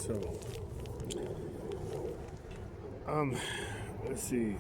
So, um, let's see.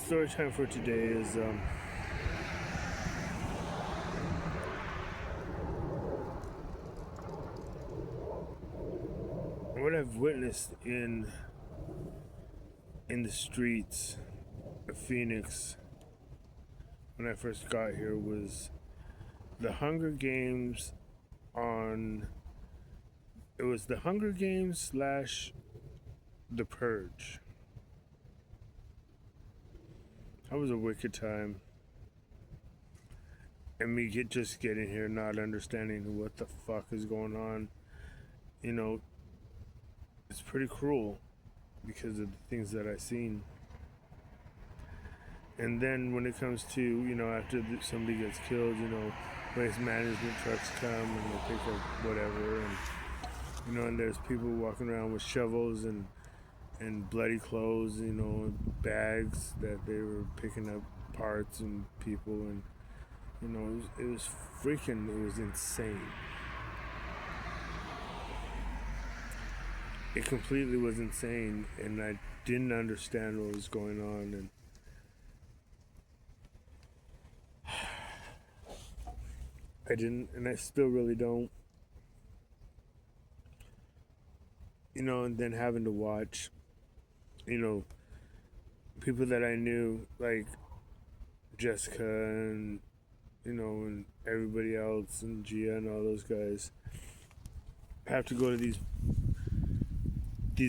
Story time for today is what I've witnessed in the streets of Phoenix when I first got here was the Hunger Games on. It was the Hunger Games slash the Purge. That was a wicked time. And me just getting here, not understanding what the fuck is going on. You know, it's pretty cruel because of the things that I've seen. And then when it comes to, after somebody gets killed, waste management trucks come and they pick up whatever. And there's people walking around with shovels and bloody clothes, bags that they were picking up parts and people. And, it was freaking, it was insane. It completely was insane, and I didn't understand what was going on. And I didn't, and I still really don't. And then having to watch, people that I knew, like Jessica and, and everybody else, and Gia and all those guys, have to go to these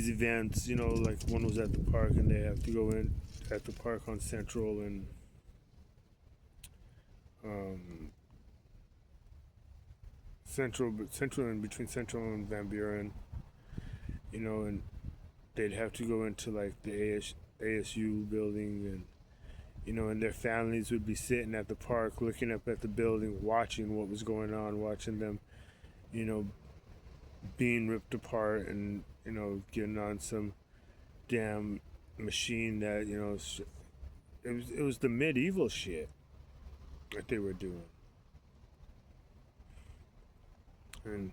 events, like one was at the park, and they have to go in at the park on Central and Central and between Central and Van Buren, and they'd have to go into like the ASU building, and their families would be sitting at the park looking up at the building, watching what was going on, watching them, being ripped apart and, getting on some damn machine that, it was the medieval shit that they were doing. And,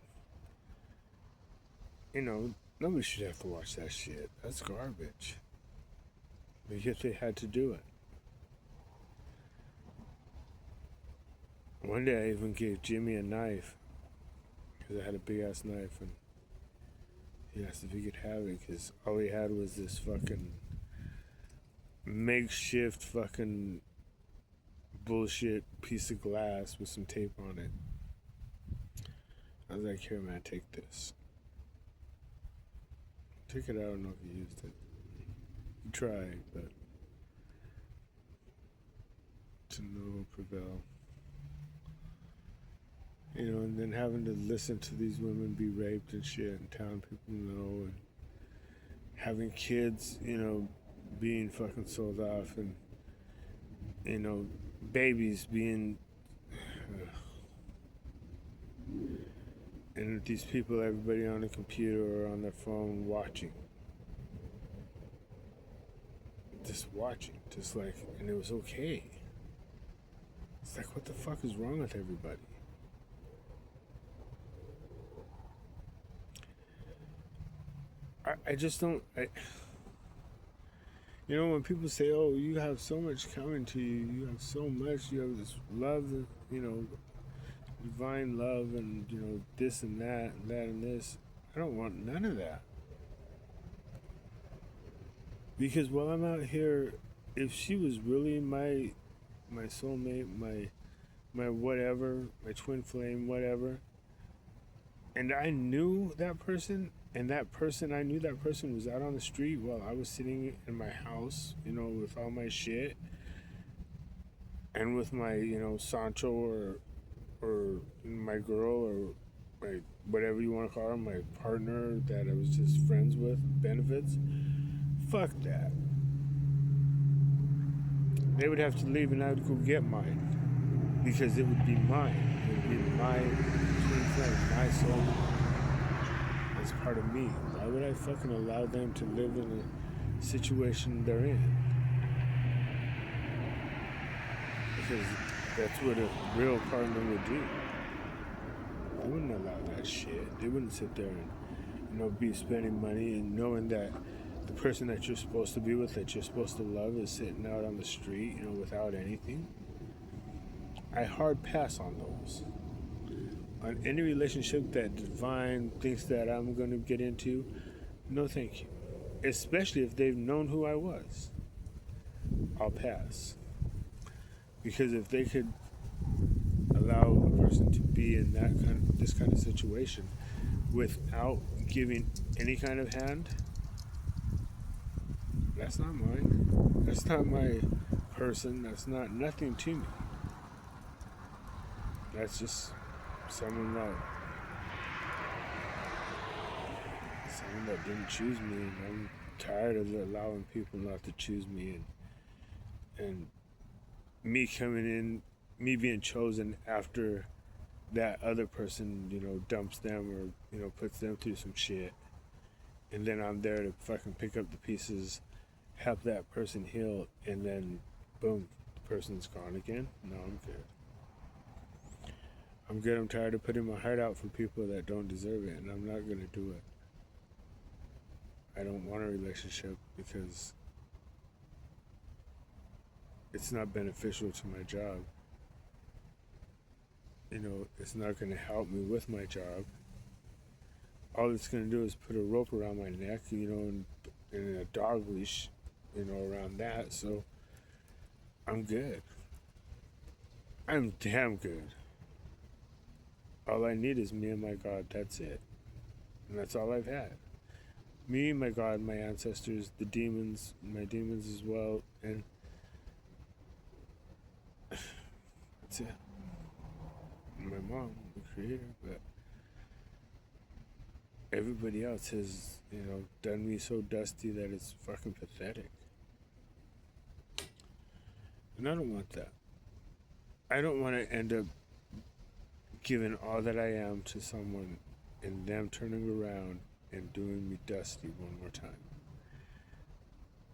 nobody should have to watch that shit. That's garbage. But yet they had to do it. One day I even gave Jimmy a knife because I had a big ass knife, and he asked if he could have it because all he had was this fucking makeshift fucking bullshit piece of glass with some tape on it. I was like, here, man, take this. Took it out, I don't know if he used it. He tried, but to no prevail. And then having to listen to these women be raped and shit and telling people no, and having kids, being fucking sold off, and, babies being, and these people, everybody on a computer or on their phone watching. Just watching, just like, and it was okay. It's like, what the fuck is wrong with everybody? I just don't. When people say, "Oh, you have so much coming to you. You have so much. You have this love, divine love, and this and that and this." I don't want none of that. Because while I'm out here, if she was really my soulmate, my whatever, my twin flame, whatever, and I knew that person, and that person, I knew that person was out on the street while I was sitting in my house, with all my shit, and with my, Sancho or my girl, or my, whatever you want to call her, my partner that I was just friends with, benefits, fuck that. They would have to leave and I would go get mine, because it would be mine. It would be my twin flame, my soul. As part of me. Why would I fucking allow them to live in a situation they're in? Because that's what a real partner would do. They wouldn't allow that shit. They wouldn't sit there and, be spending money and knowing that the person that you're supposed to be with, that you're supposed to love, is sitting out on the street, without anything. I hard pass on those. On any relationship that Divine thinks that I'm going to get into, no thank you. Especially if they've known who I was. I'll pass. Because if they could allow a person to be in this kind of situation without giving any kind of hand, that's not mine. That's not my person. That's not nothing to me. That's just someone that didn't choose me, and I'm tired of allowing people not to choose me, and me coming in, me being chosen after that other person, dumps them or, puts them through some shit. And then I'm there to fucking pick up the pieces, help that person heal, and then boom, the person's gone again. No, I'm good. I'm good. I'm tired of putting my heart out for people that don't deserve it, and I'm not gonna do it. I don't want a relationship because it's not beneficial to my job. It's not going to help me with my job. All it's going to do is put a rope around my neck, and a dog leash, around that. So I'm good. I'm damn good. All I need is me and my God. That's it. And that's all I've had. Me, my God, my ancestors, the demons, my demons as well, and that's it. My mom, the creator, but everybody else has, done me so dusty that it's fucking pathetic. And I don't want that. I don't want to end up giving all that I am to someone and them turning around and doing me dusty one more time.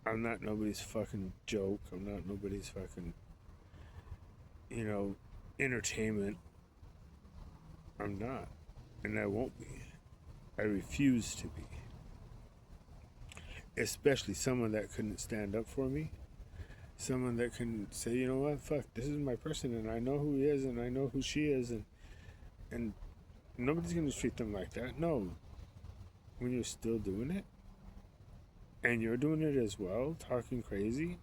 I'm not nobody's fucking joke. I'm not nobody's fucking, entertainment. I'm not. And I won't be. I refuse to be. Especially someone that couldn't stand up for me. Someone that can say, you know what, fuck, this is my person, and I know who he is, and I know who she is, and nobody's gonna treat them like that. No. When you're still doing it, and you're doing it as well, talking crazy,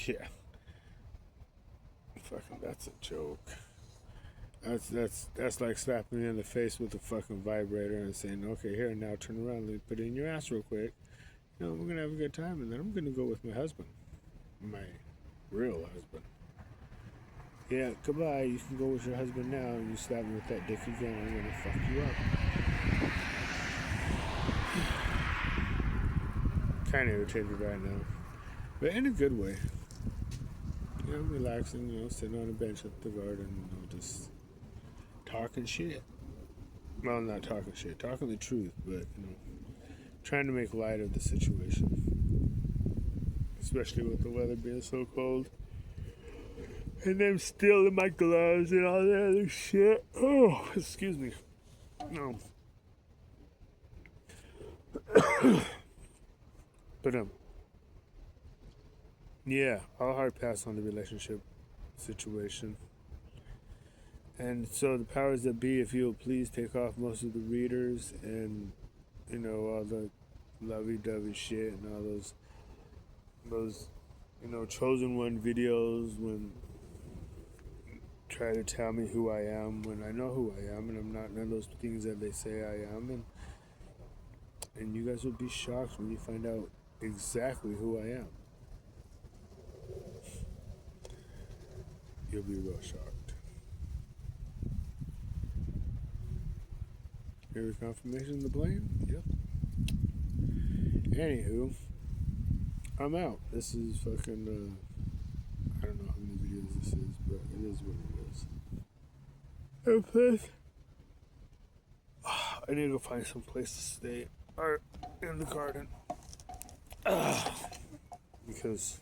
yeah. Fucking, that's a joke. That's like slapping me in the face with a fucking vibrator and saying, okay, here, now turn around, let me put it in your ass real quick. We're gonna have a good time, and then I'm gonna go with my husband. My real husband. Yeah, goodbye, you can go with your husband now, and you slap me with that dick again, I'm gonna fuck you up. Kinda irritated right now. But in a good way. Relaxing, sitting on a bench at the garden, just talking shit. Well, not talking shit, talking the truth, but, trying to make light of the situation. Especially with the weather being so cold. And them stealing my gloves and all that other shit. Oh, excuse me. No. But, yeah, I'll hard pass on the relationship situation. And so the powers that be, if you'll please take off most of the readers and, all the lovey-dovey shit and all those, chosen one videos when try to tell me who I am when I know who I am and I'm not none of those things that they say I am. And you guys will be shocked when you find out exactly who I am. You'll be real shocked. Here's confirmation of the blame? Yep. Anywho, I'm out. This is fucking, I don't know how many videos this is, but it is what it is. And plus, I need to go find some place to stay or in the garden. Because,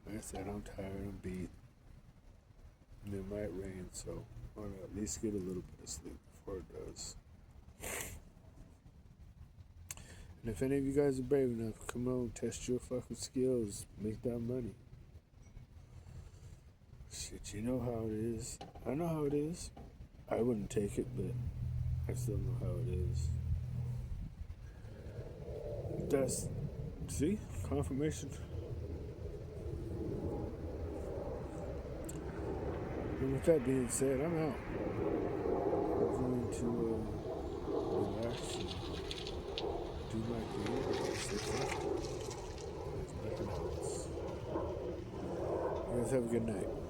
like I said, I'm tired, I'm beat. And it might rain, so or at least get a little bit of sleep before it does. And if any of you guys are brave enough, come on, test your fucking skills, make that money. Shit, you know how it is. I know how it is. I wouldn't take it, but I still know how it is. That's, see, confirmation. And with that being said, I'm out. I'm going to relax and do my thing. There's nothing else. You guys have a good night.